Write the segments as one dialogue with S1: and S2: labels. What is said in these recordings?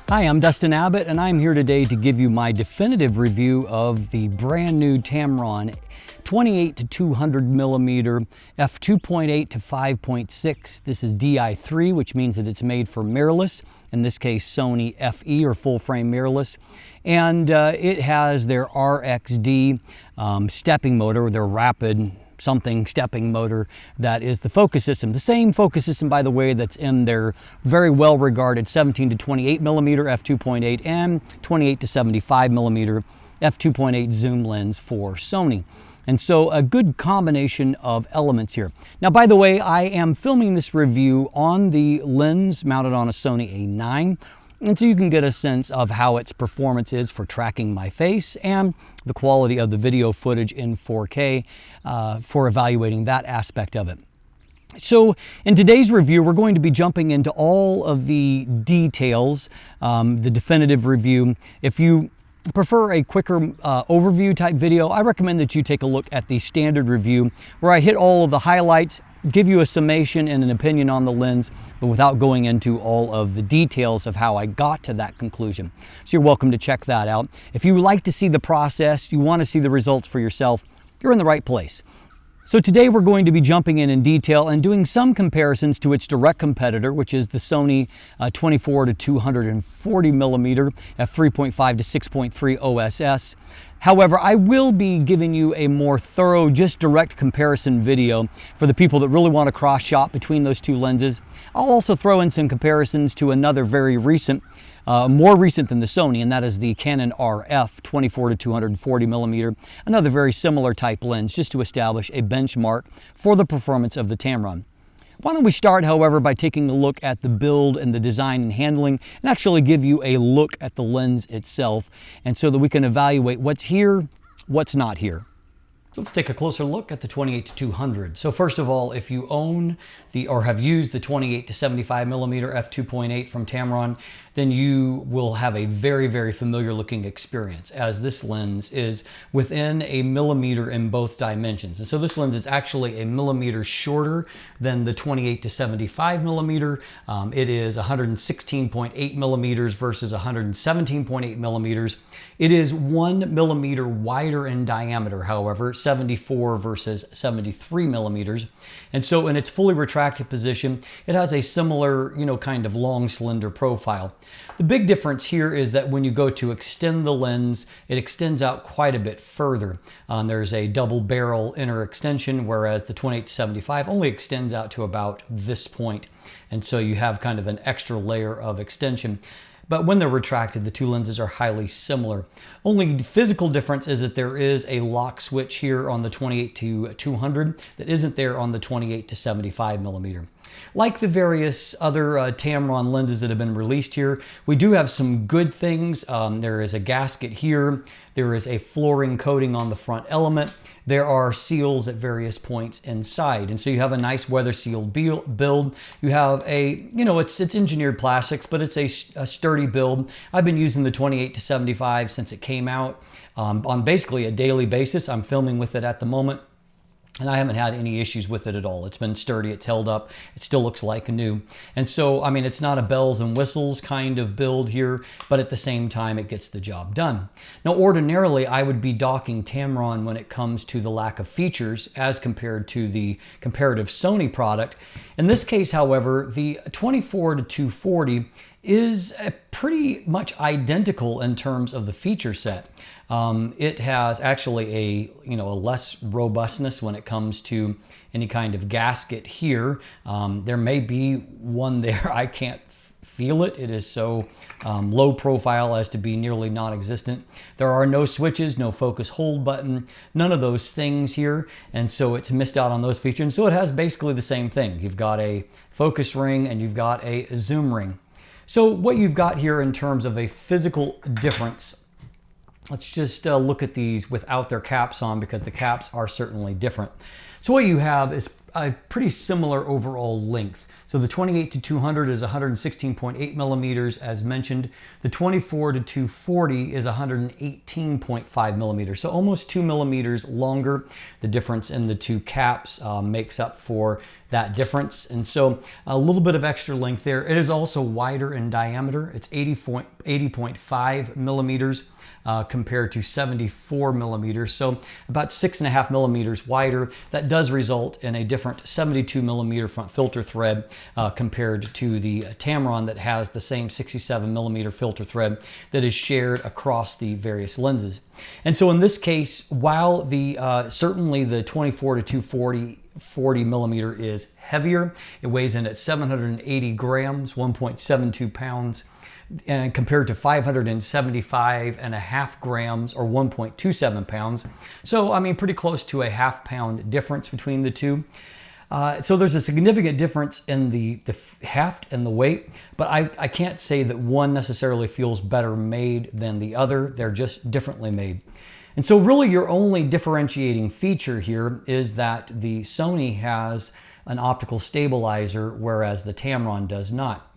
S1: Hi, I'm Dustin Abbott, and I'm here today to give you my definitive review of the brand new Tamron 28-200mm F2.8 to 5.6. This is DI3, which means that it's made for mirrorless, in this case Sony FE or full frame mirrorless. And it has their RXD stepping motor, their rapid stepping motor that is the focus system. The same focus system, by the way, that's in their very well regarded 17 to 28mm F2.8 and 28 to 75mm F2.8 zoom lens for Sony. And so a good combination of elements here. Now, by the way, I am filming this review on the lens mounted on a Sony A9. And so you can get a sense of how its performance is for tracking my face and the quality of the video footage in 4K for evaluating that aspect of it. So in today's review, we're going to be jumping into all of the details, the definitive review. If you prefer a quicker overview type video, I recommend that you take a look at the standard review where I hit all of the highlights, give you a summation and an opinion on the lens, but without going into all of the details of how I got to that conclusion. So you're welcome to check that out. If you like to see the process, you want to see the results for yourself, you're in the right place. So today we're going to be jumping in detail and doing some comparisons to its direct competitor, which is the Sony 24-240mm f3.5 to 6.3 OSS. However, I will be giving you a more thorough, just direct comparison video for the people that really want to cross-shop between those two lenses. I'll also throw in some comparisons to another very recent, more recent than the Sony, and that is the Canon RF 24-240mm, another very similar type lens, just to establish a benchmark for the performance of the Tamron. Why don't we start, however, by taking a look at the build and the design and handling, and actually give you a look at the lens itself, and so that we can evaluate what's here, what's not here. So let's take a closer look at the 28-200. So first of all, if you own or have used the 28 to 75mm f2.8 from Tamron, then you will have a very, very familiar looking experience, as this lens is within a millimeter in both dimensions. And so this lens is actually a millimeter shorter than the 28 to 75mm. It is 116.8 millimeters versus 117.8 millimeters. It is 1 millimeter wider in diameter, however, 74 versus 73 millimeters. And so in its fully retracted position, it has a similar, kind of long, slender profile. The big difference here is that when you go to extend the lens, it extends out quite a bit further. There's a double barrel inner extension, whereas the 28 to 75 only extends out to about this point. And so you have kind of an extra layer of extension. But when they're retracted, the two lenses are highly similar. Only physical difference is that there is a lock switch here on the 28 to 200 that isn't there on the 28 to 75mm. Like the various other Tamron lenses that have been released here, we do have some good things. There is a gasket here. There is a flooring coating on the front element. There are seals at various points inside. And so you have a nice weather sealed build. You have a, it's engineered plastics, but it's a sturdy build. I've been using the 28 to 75 since it came out on basically a daily basis. I'm filming with it at the moment, and I haven't had any issues with it at all. It's been sturdy, it's held up, it still looks like new. And so, it's not a bells and whistles kind of build here, but at the same time, it gets the job done. Now, ordinarily, I would be docking Tamron when it comes to the lack of features as compared to the comparative Sony product. In this case, however, the 24-240 is pretty much identical in terms of the feature set. It has actually a less robustness when it comes to any kind of gasket here. There may be one there. I can't feel it. It is so low profile as to be nearly non-existent. There are no switches, no focus hold button, none of those things here. And so it's missed out on those features. And so it has basically the same thing. You've got a focus ring and you've got a zoom ring. So what you've got here in terms of a physical difference Let's just look at these without their caps on, because the caps are certainly different. So what you have is a pretty similar overall length. So the 28-200 is 116.8 millimeters, as mentioned. The 24-240 is 118.5 millimeters, so almost 2 millimeters longer. The difference in the two caps makes up for that difference, and so a little bit of extra length there. It is also wider in diameter. It's 80.5 millimeters. Compared to 74 millimeters, so about 6.5 millimeters wider. That does result in a different 72 millimeter front filter thread compared to the Tamron that has the same 67 millimeter filter thread that is shared across the various lenses. And so in this case, while the certainly the 24-240 40 millimeter is heavier, it weighs in at 780 grams, 1.72 pounds. And compared to 575.5 grams or 1.27 pounds. So, I mean, pretty close to a ½ pound difference between the two. So there's a significant difference in the heft and the weight, but I can't say that one necessarily feels better made than the other. They're just differently made. And so really your only differentiating feature here is that the Sony has an optical stabilizer, whereas the Tamron does not.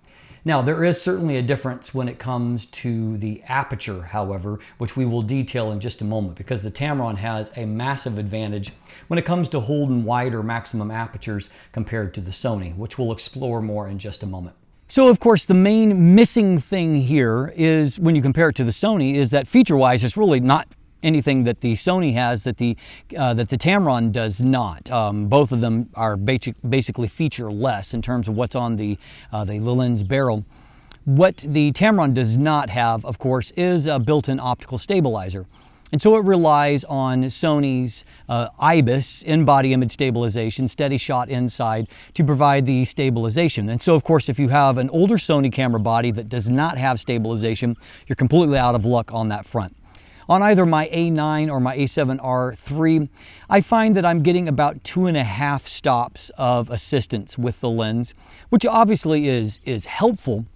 S1: Now, there is certainly a difference when it comes to the aperture, however, which we will detail in just a moment, because the Tamron has a massive advantage when it comes to holding wider maximum apertures compared to the Sony, which we'll explore more in just a moment. So, of course, the main missing thing here is, when you compare it to the Sony, is that feature-wise, it's really not anything that the Sony has that the Tamron does not. Both of them are basically feature-less in terms of what's on the lens barrel. What the Tamron does not have, of course, is a built-in optical stabilizer. And so it relies on Sony's IBIS, in-body image stabilization, steady shot inside, to provide the stabilization. And so, of course, if you have an older Sony camera body that does not have stabilization, you're completely out of luck on that front. On either my A9 or my A7R III, I find that I'm getting about 2.5 stops of assistance with the lens, which obviously is helpful.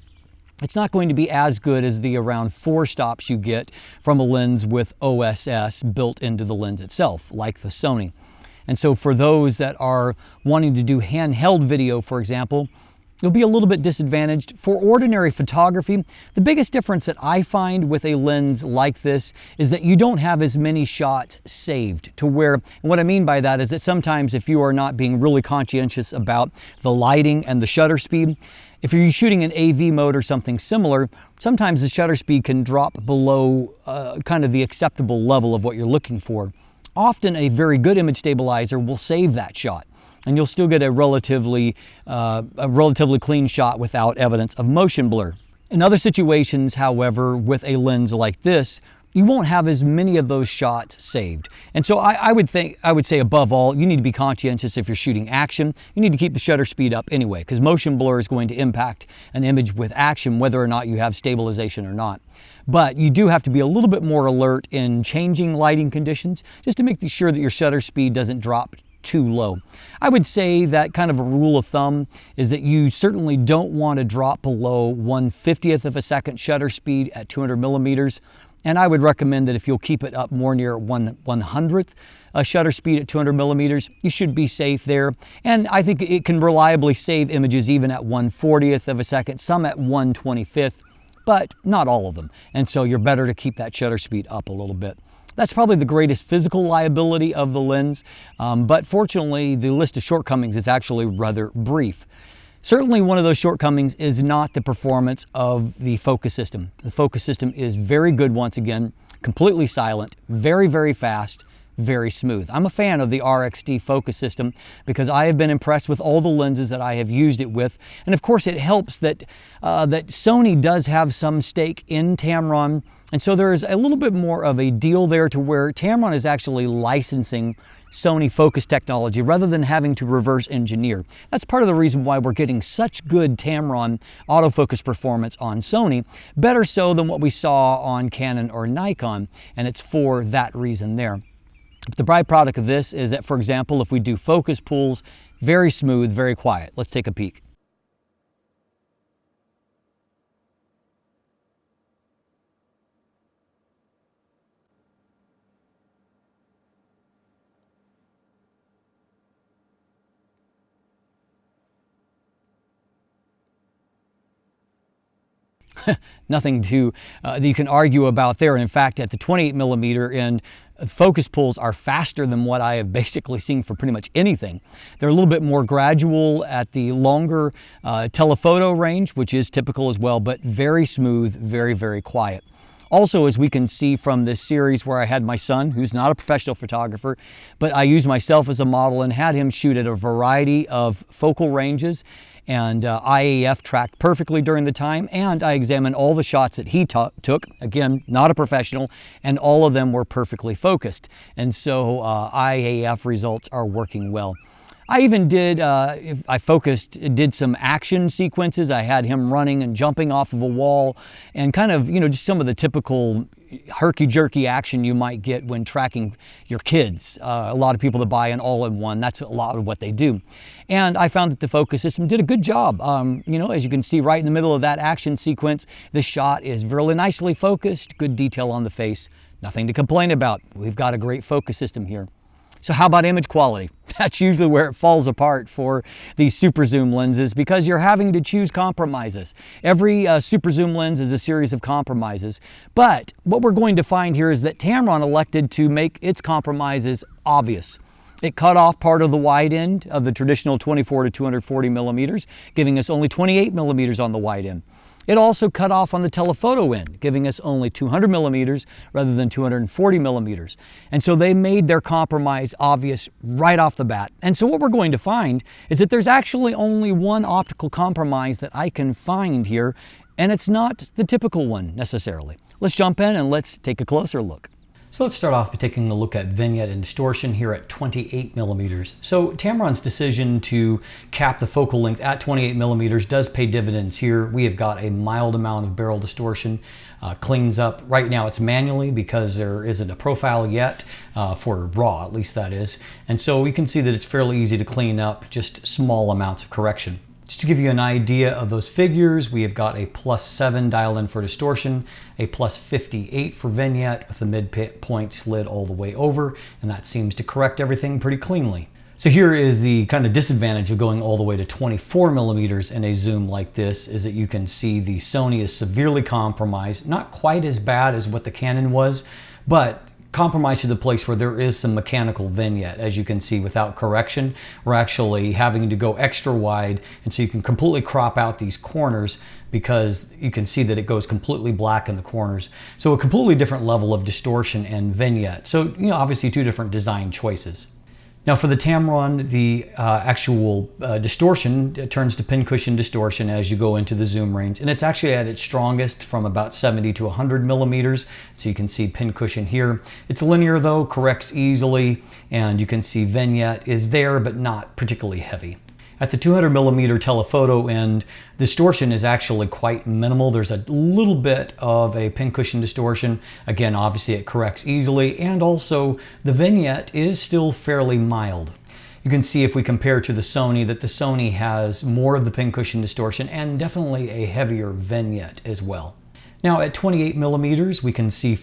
S1: It's not going to be as good as the around 4 stops you get from a lens with OSS built into the lens itself, like the Sony. And so for those that are wanting to do handheld video, for example, you'll be a little bit disadvantaged. For ordinary photography, the biggest difference that I find with a lens like this is that you don't have as many shots saved, to where, and what I mean by that is that sometimes if you are not being really conscientious about the lighting and the shutter speed, if you're shooting in AV mode or something similar, sometimes the shutter speed can drop below kind of the acceptable level of what you're looking for. Often a very good image stabilizer will save that shot, and you'll still get a relatively clean shot without evidence of motion blur. In other situations, however, with a lens like this, you won't have as many of those shots saved. And so I would say above all, you need to be conscientious if you're shooting action. You need to keep the shutter speed up anyway, because motion blur is going to impact an image with action whether or not you have stabilization or not. But you do have to be a little bit more alert in changing lighting conditions, just to make sure that your shutter speed doesn't drop too low. I would say that kind of a rule of thumb is that you certainly don't want to drop below 1/50th of a second shutter speed at 200 millimeters. And I would recommend that if you'll keep it up more near 1/100th shutter speed at 200 millimeters, you should be safe there. And I think it can reliably save images even at 1/40th of a second, some at 1/25th, but not all of them. And so you're better to keep that shutter speed up a little bit. That's probably the greatest physical liability of the lens, but fortunately the list of shortcomings is actually rather brief. Certainly one of those shortcomings is not the performance of the focus system. The focus system is very good once again, completely silent, very, very fast, very smooth. I'm a fan of the RXD focus system because I have been impressed with all the lenses that I have used it with. And of course it helps that, that Sony does have some stake in Tamron. And so there is a little bit more of a deal there to where Tamron is actually licensing Sony focus technology rather than having to reverse engineer. That's part of the reason why we're getting such good Tamron autofocus performance on Sony, better so than what we saw on Canon or Nikon, and it's for that reason there. The byproduct of this is that, for example, if we do focus pulls, very smooth, very quiet. Let's take a peek. nothing to that you can argue about there. In fact, at the 28mm end, focus pulls are faster than what I have basically seen for pretty much anything. They're a little bit more gradual at the longer telephoto range, which is typical as well, but very smooth, very, very quiet. Also, as we can see from this series where I had my son, who's not a professional photographer, but I used myself as a model and had him shoot at a variety of focal ranges, and IAF tracked perfectly during the time, and I examined all the shots that he took, again, not a professional, and all of them were perfectly focused. And so IAF results are working well. I even did, did some action sequences. I had him running and jumping off of a wall and kind of, just some of the typical herky-jerky action you might get when tracking your kids. A lot of people that buy an all-in-one, that's a lot of what they do. And I found that the focus system did a good job. As you can see right in the middle of that action sequence, the shot is really nicely focused, good detail on the face, nothing to complain about. We've got a great focus system here. So how about image quality? That's usually where it falls apart for these super zoom lenses, because you're having to choose compromises. Every super zoom lens is a series of compromises. But what we're going to find here is that Tamron elected to make its compromises obvious. It cut off part of the wide end of the traditional 24 to 240 millimeters, giving us only 28 millimeters on the wide end. It also cut off on the telephoto end, giving us only 200 millimeters rather than 240 millimeters. And so they made their compromise obvious right off the bat. And so what we're going to find is that there's actually only one optical compromise that I can find here, and it's not the typical one necessarily. Let's jump in and let's take a closer look. So let's start off by taking a look at vignette and distortion here at 28 millimeters. So Tamron's decision to cap the focal length at 28 millimeters does pay dividends here. We have got a mild amount of barrel distortion, cleans up. Right now it's manually because there isn't a profile yet for raw, at least that is. And so we can see that it's fairly easy to clean up, just small amounts of correction. Just to give you an idea of those figures, we have got a +7 dialed in for distortion, a +58 for vignette with the midpoint slid all the way over, and that seems to correct everything pretty cleanly. So here is the kind of disadvantage of going all the way to 24 millimeters in a zoom like this, is that you can see the Sony is severely compromised, not quite as bad as what the Canon was, but compromised to the place where there is some mechanical vignette. As you can see, without correction, we're actually having to go extra wide, and so you can completely crop out these corners because you can see that it goes completely black in the corners. So a completely different level of distortion and vignette. So, obviously two different design choices. Now for the Tamron, the actual distortion, it turns to pincushion distortion as you go into the zoom range. And it's actually at its strongest from about 70 to 100 millimeters. So you can see pincushion here. It's linear though, corrects easily, and you can see vignette is there, but not particularly heavy. At the 200 millimeter telephoto end, distortion is actually quite minimal. There's a little bit of a pincushion distortion. Again, obviously it corrects easily, and also the vignette is still fairly mild. You can see if we compare to the Sony that the Sony has more of the pincushion distortion and definitely a heavier vignette as well. Now at 28 millimeters, we can see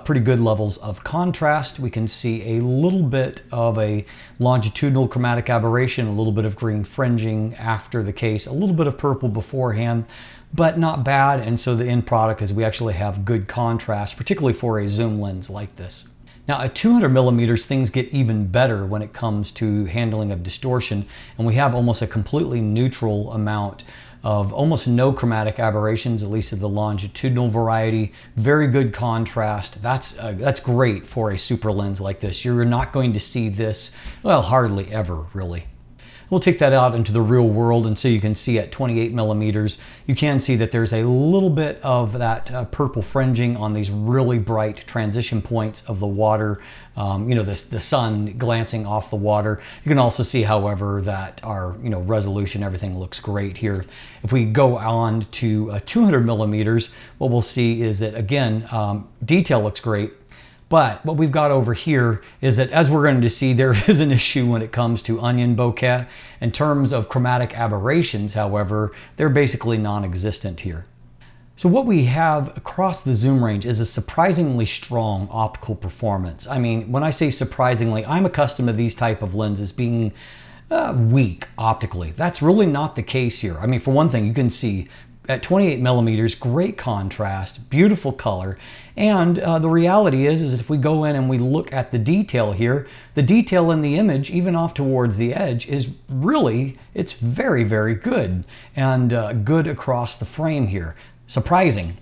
S1: pretty good levels of contrast. We can see a little bit of a longitudinal chromatic aberration, a little bit of green fringing after the case, a little bit of purple beforehand, but not bad. And so the end product is we actually have good contrast, particularly for a zoom lens like this. Now at 200 millimeters, things get even better when it comes to handling of distortion, and we have almost a completely neutral amount of almost no chromatic aberrations, at least of the longitudinal variety. Very good contrast. That's great for a super lens like this. You're not going to see this, well, hardly ever, really. We'll take that out into the real world, and so you can see at 28 millimeters, you can see that there's a little bit of that purple fringing on these really bright transition points of the water. The sun glancing off the water. You can also see, however, that our resolution, everything looks great here. If we go on to 200 millimeters, what we'll see is that again, detail looks great. But what we've got over here is that, as we're going to see, there is an issue when it comes to onion bokeh. In terms of chromatic aberrations, however, they're basically non-existent here. So what we have across the zoom range is a surprisingly strong optical performance. I mean, when I say surprisingly, I'm accustomed to these type of lenses being weak optically. That's really not the case here. I mean, for one thing, you can see at 28 millimeters, great contrast, beautiful color. And the reality is that if we go in and we look at the detail here, the detail in the image, even off towards the edge, is really, it's very, very good. And good across the frame here. Surprising.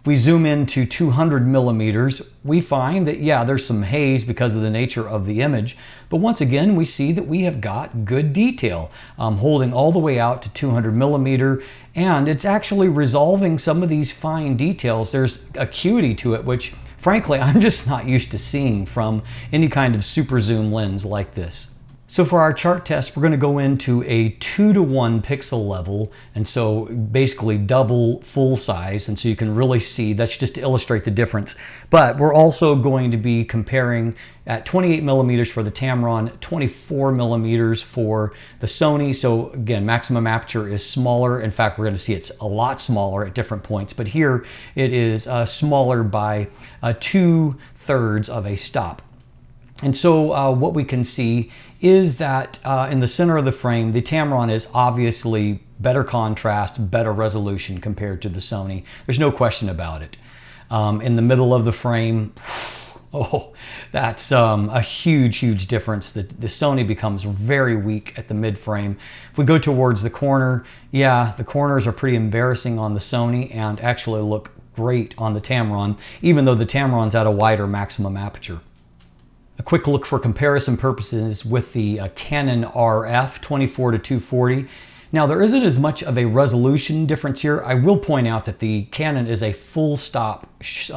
S1: If we zoom into 200 millimeters, we find that, yeah, there's some haze because of the nature of the image. But once again, we see that we have got good detail, holding all the way out to 200 millimeter. And it's actually resolving some of these fine details. There's acuity to it, which frankly, I'm just not used to seeing from any kind of super zoom lens like this. So for our chart test, we're going to go into a 2:1 pixel level, and so basically double full size, and so you can really see, that's just to illustrate the difference. But we're also going to be comparing at 28 millimeters for the Tamron, 24 millimeters for the Sony. So again, maximum aperture is smaller. In fact, we're going to see it's a lot smaller at different points, but here it is smaller by 2/3 of a stop. And so what we can see is that in the center of the frame, the Tamron is obviously better contrast, better resolution compared to the Sony. There's no question about it. In the middle of the frame, oh, that's a huge, huge difference. The Sony becomes very weak at the mid frame. If we go towards the corner, yeah, the corners are pretty embarrassing on the Sony and actually look great on the Tamron, even though the Tamron's at a wider maximum aperture. A quick look for comparison purposes with the Canon RF 24-240. Now there isn't as much of a resolution difference here. I will point out that the Canon is a full stop, has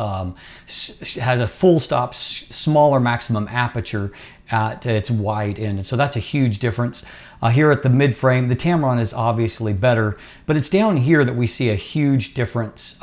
S1: a full stop, smaller maximum aperture at its wide end. And so that's a huge difference. Here at the mid frame, the Tamron is obviously better, but it's down here that we see a huge difference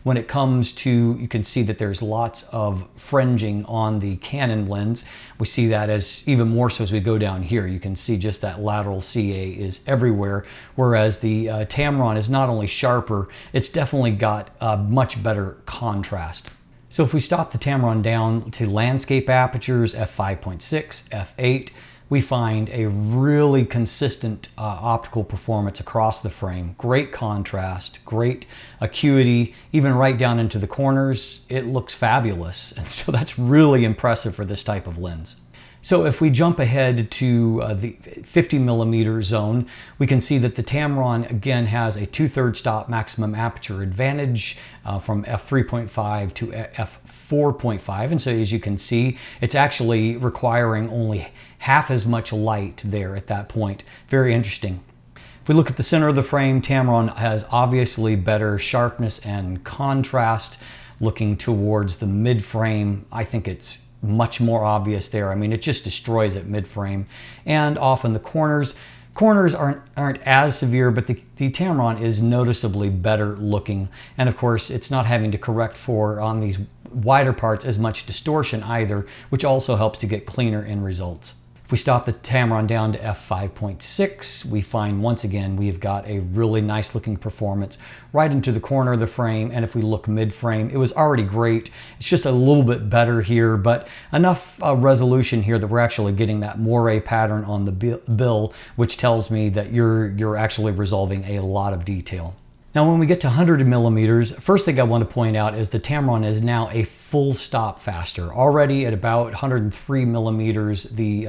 S1: when it comes to, you can see that there's lots of fringing on the Canon lens. We see that as even more so as we go down here. You can see just that lateral CA is everywhere, whereas the Tamron is not only sharper, it's definitely got much better contrast. So if we stop the Tamron down to landscape apertures, f5.6, f8, we find a really consistent optical performance across the frame. Great contrast, great acuity, even right down into the corners. It looks fabulous. And so that's really impressive for this type of lens. So if we jump ahead to the 50 millimeter zone, we can see that the Tamron again has a 2/3 stop maximum aperture advantage from f3.5 to f4.5. And so as you can see, it's actually requiring only half as much light there at that point. Very interesting. If we look at the center of the frame, Tamron has obviously better sharpness and contrast. Looking towards the mid frame, I think it's much more obvious there. I mean, it just destroys at mid frame. And often the corners aren't as severe, but the Tamron is noticeably better looking. And of course, it's not having to correct for, on these wider parts, as much distortion either, which also helps to get cleaner end results. If we stop the Tamron down to f5.6, we find once again we've got a really nice looking performance right into the corner of the frame. And if we look mid frame, it was already great. It's just a little bit better here, but enough resolution here that we're actually getting that moire pattern on the bill, which tells me that you're actually resolving a lot of detail. Now when we get to 100 millimeters, first thing I want to point out is the Tamron is now a full stop faster. Already at about 103 millimeters, the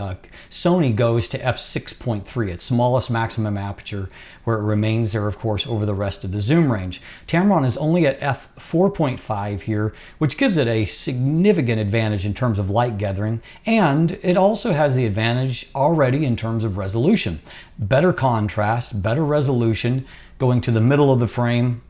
S1: Sony goes to f6.3, its smallest maximum aperture, where it remains there, of course, over the rest of the zoom range. Tamron is only at f4.5 here, which gives it a significant advantage in terms of light gathering, and it also has the advantage already in terms of resolution. Better contrast, better resolution. Going to the middle of the frame,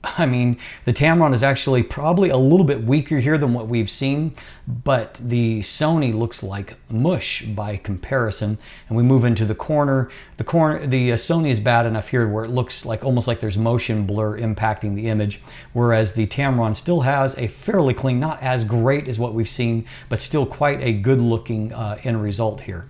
S1: I mean, the Tamron is actually probably a little bit weaker here than what we've seen, but the Sony looks like mush by comparison. And we move into the corner. The Sony is bad enough here where it looks like almost like there's motion blur impacting the image, whereas the Tamron still has a fairly clean, not as great as what we've seen, but still quite a good looking end result here.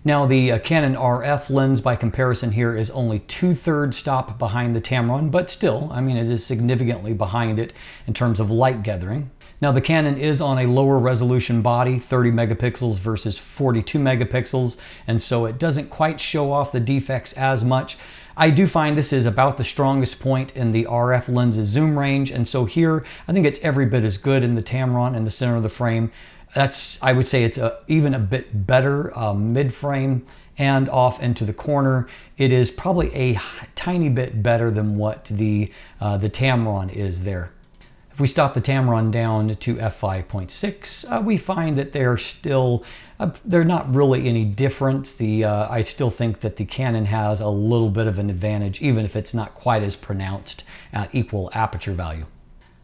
S1: Now the Canon RF lens by comparison here is only 2/3 stop behind the Tamron, but still, I mean, it is significantly behind it in terms of light gathering. Now the Canon is on a lower resolution body, 30 megapixels versus 42 megapixels, and so it doesn't quite show off the defects as much. I do find this is about the strongest point in the RF lens's zoom range, and so here I think it's every bit as good in the Tamron in the center of the frame. I would say it's even a bit better mid-frame and off into the corner. It is probably a tiny bit better than what the Tamron is there. If we stop the Tamron down to f5.6, we find that they're still, they're not really any different. I still think that the Canon has a little bit of an advantage, even if it's not quite as pronounced at equal aperture value.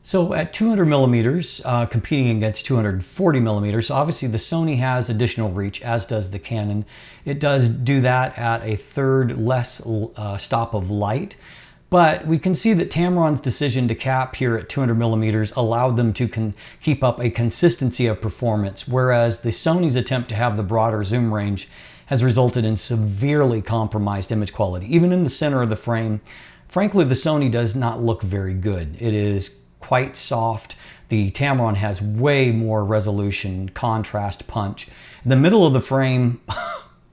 S1: So at 200 millimeters, competing against 240 millimeters, so obviously the Sony has additional reach, as does the Canon. It does do that at a third less stop of light. But we can see that Tamron's decision to cap here at 200 millimeters allowed them to keep up a consistency of performance, whereas the Sony's attempt to have the broader zoom range has resulted in severely compromised image quality. Even in the center of the frame, frankly, the Sony does not look very good. It is quite soft. The Tamron has way more resolution, contrast, punch. In the middle of the frame,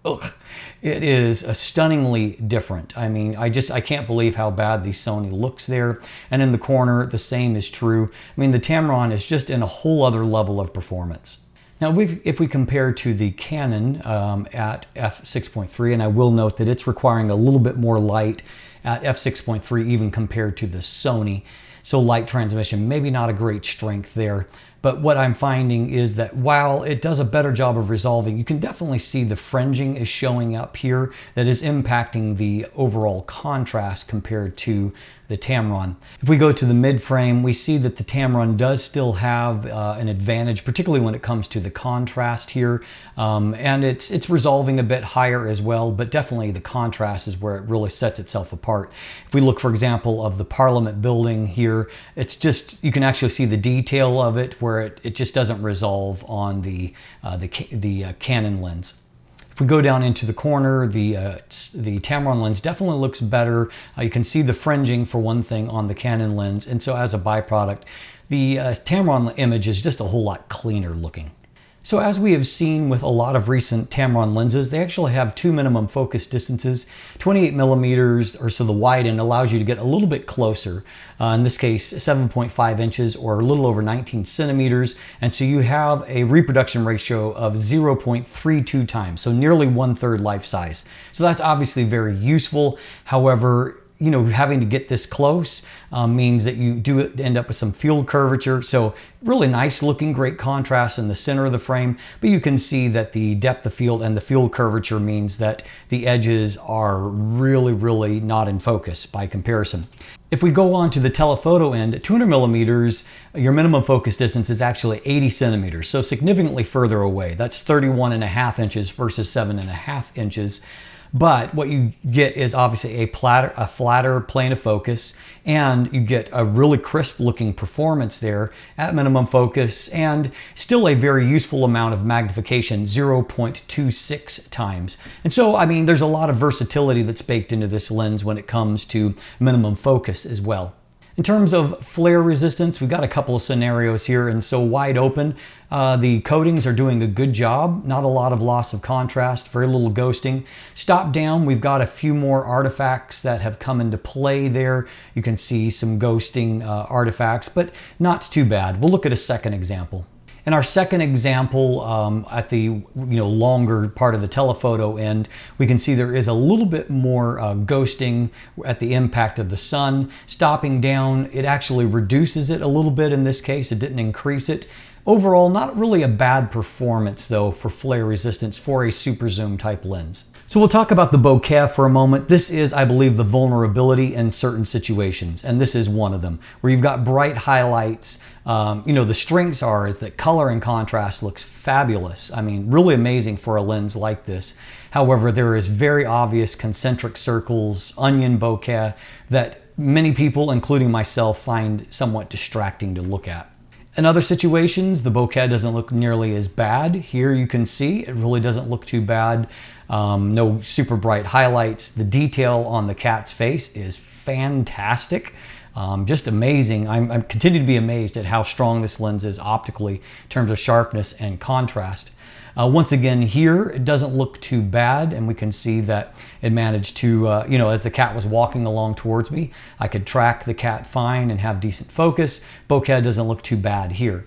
S1: ugh, it is stunningly different. I mean, I can't believe how bad the Sony looks there. And in the corner, the same is true. I mean, the Tamron is just in a whole other level of performance. Now, if we compare to the Canon at f6.3, and I will note that it's requiring a little bit more light at f6.3 even compared to the Sony. So light transmission, maybe not a great strength there. But what I'm finding is that while it does a better job of resolving, you can definitely see the fringing is showing up here that is impacting the overall contrast compared to the Tamron. If we go to the mid frame, we see that the Tamron does still have an advantage, particularly when it comes to the contrast here. And it's resolving a bit higher as well, but definitely the contrast is where it really sets itself apart. If we look, for example, of the Parliament building here, it's just, you can actually see the detail of it where it just doesn't resolve on the Canon lens. If we go down into the corner, the Tamron lens definitely looks better. You can see the fringing for one thing on the Canon lens, and so as a byproduct, the Tamron image is just a whole lot cleaner looking. So as we have seen with a lot of recent Tamron lenses, they actually have two minimum focus distances. 28 millimeters, or so the wide end, allows you to get a little bit closer. In this case, 7.5 inches or a little over 19 centimeters. And so you have a reproduction ratio of 0.32 times, so nearly 1/3 life size. So that's obviously very useful. However, you know, having to get this close means that you do end up with some field curvature. So really nice looking, great contrast in the center of the frame, but you can see that the depth of field and the field curvature means that the edges are really not in focus by comparison. If we go on to the telephoto end, at 200 millimeters, your minimum focus distance is actually 80 centimeters, so significantly further away. That's 31.5 inches versus 7.5 inches. But what you get is obviously a flatter plane of focus, and you get a really crisp looking performance there at minimum focus, and still a very useful amount of magnification, 0.26 times. And so, I mean, there's a lot of versatility that's baked into this lens when it comes to minimum focus as well. In terms of flare resistance, we've got a couple of scenarios here, and so wide open, the coatings are doing a good job. Not a lot of loss of contrast, very little ghosting. Stop down, we've got a few more artifacts that have come into play there. You can see some ghosting artifacts, but not too bad. We'll look at a second example. In our second example, at the longer part of the telephoto end, we can see there is a little bit more ghosting at the impact of the sun. Stopping down, it actually reduces it a little bit in this case. It didn't increase it. Overall, not really a bad performance though for flare resistance for a super zoom type lens. So we'll talk about the bokeh for a moment. This is, I believe, the vulnerability in certain situations, and this is one of them, where you've got bright highlights. The strengths are is that color and contrast looks fabulous. I mean, really amazing for a lens like this. However, there is very obvious concentric circles, onion bokeh, that many people, including myself, find somewhat distracting to look at. In other situations, the bokeh doesn't look nearly as bad. Here you can see it really doesn't look too bad. No super bright highlights. The detail on the cat's face is fantastic. Just amazing. I continue to be amazed at how strong this lens is optically in terms of sharpness and contrast. Once again here, it doesn't look too bad, and we can see that it managed to, you know, as the cat was walking along towards me, I could track the cat fine and have decent focus. Bokeh doesn't look too bad here.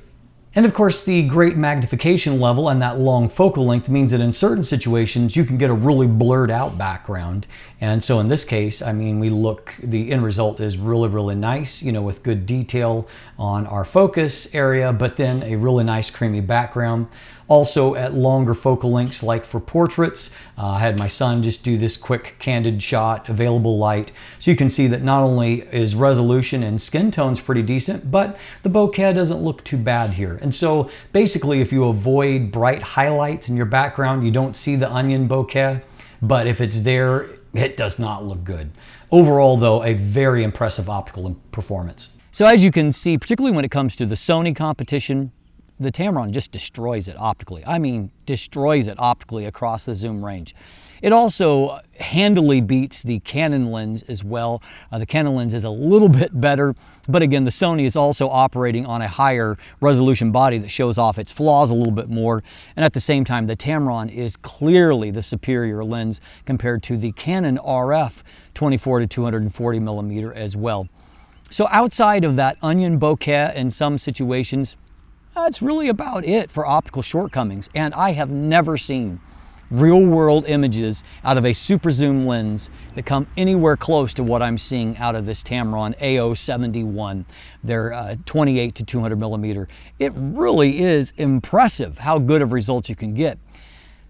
S1: And of course, the great magnification level and that long focal length means that in certain situations you can get a really blurred out background. And so in this case, I mean, the end result is really, really nice, you know, with good detail on our focus area, but then a really nice creamy background. Also at longer focal lengths, like for portraits, I had my son just do this quick candid shot, available light. So you can see that not only is resolution and skin tones pretty decent, but the bokeh doesn't look too bad here. And so basically, if you avoid bright highlights in your background, you don't see the onion bokeh, but if it's there, it does not look good. Overall though, a very impressive optical performance. So as you can see, particularly when it comes to the Sony competition, the Tamron just destroys it optically. I mean, destroys it optically across the zoom range. It also handily beats the Canon lens as well. The Canon lens is a little bit better, but again, the Sony is also operating on a higher resolution body that shows off its flaws a little bit more. And at the same time, the Tamron is clearly the superior lens compared to the Canon RF 24-240mm as well. So outside of that onion bokeh in some situations, that's really about it for optical shortcomings. And I have never seen real-world images out of a super zoom lens that come anywhere close to what I'm seeing out of this Tamron A071, their 28-200mm. It really is impressive how good of results you can get.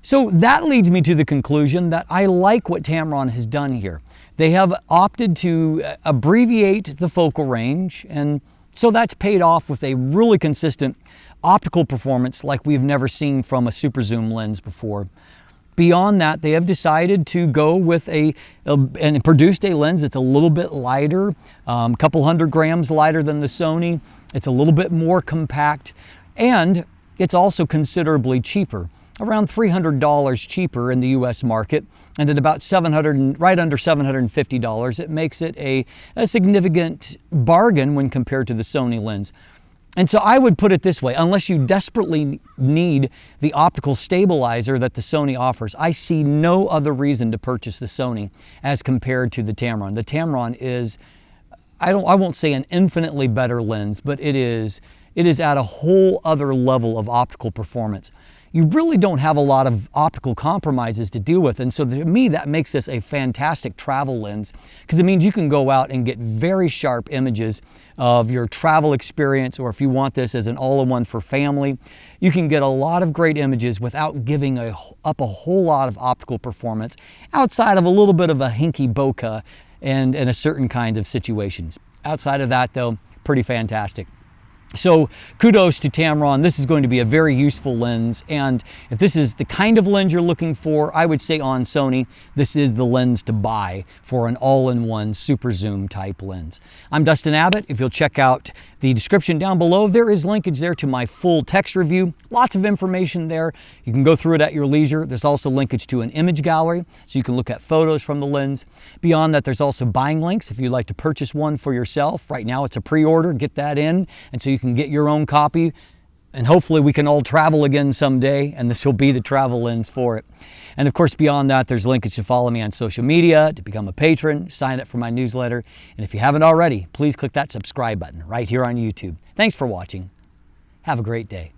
S1: So that leads me to the conclusion that I like what Tamron has done here. They have opted to abbreviate the focal range, and so that's paid off with a really consistent optical performance like we've never seen from a super zoom lens before. Beyond that, they have decided to go with and produced a lens that's a little bit lighter, a couple 100 grams lighter than the Sony. It's a little bit more compact, and it's also considerably cheaper, around $300 cheaper in the US market, and at about right under $750. It makes it a significant bargain when compared to the Sony lens. And so I would put it this way: unless you desperately need the optical stabilizer that the Sony offers, I see no other reason to purchase the Sony as compared to the Tamron. The Tamron is, I won't say an infinitely better lens, but it is at a whole other level of optical performance. You really don't have a lot of optical compromises to deal with, and so to me that makes this a fantastic travel lens, because it means you can go out and get very sharp images of your travel experience, or if you want this as an all-in-one for family, you can get a lot of great images without giving up a whole lot of optical performance outside of a little bit of a hinky bokeh and in a certain kind of situations. Outside of that though, pretty fantastic. So kudos to Tamron. This is going to be a very useful lens, and if this is the kind of lens you're looking for, I would say on Sony, this is the lens to buy for an all-in-one super zoom type lens. I'm Dustin Abbott. If you'll check out the description down below, there is linkage there to my full text review. Lots of information there. You can go through it at your leisure. There's also linkage to an image gallery, so you can look at photos from the lens. Beyond that, there's also buying links if you'd like to purchase one for yourself. Right now it's a pre-order, get that in, and so you can get your own copy, and hopefully we can all travel again someday, and this will be the travel lens for it. And of course, beyond that, there's linkage to follow me on social media, to become a patron, sign up for my newsletter, and if you haven't already, please click that subscribe button right here on YouTube. Thanks for watching. Have a great day.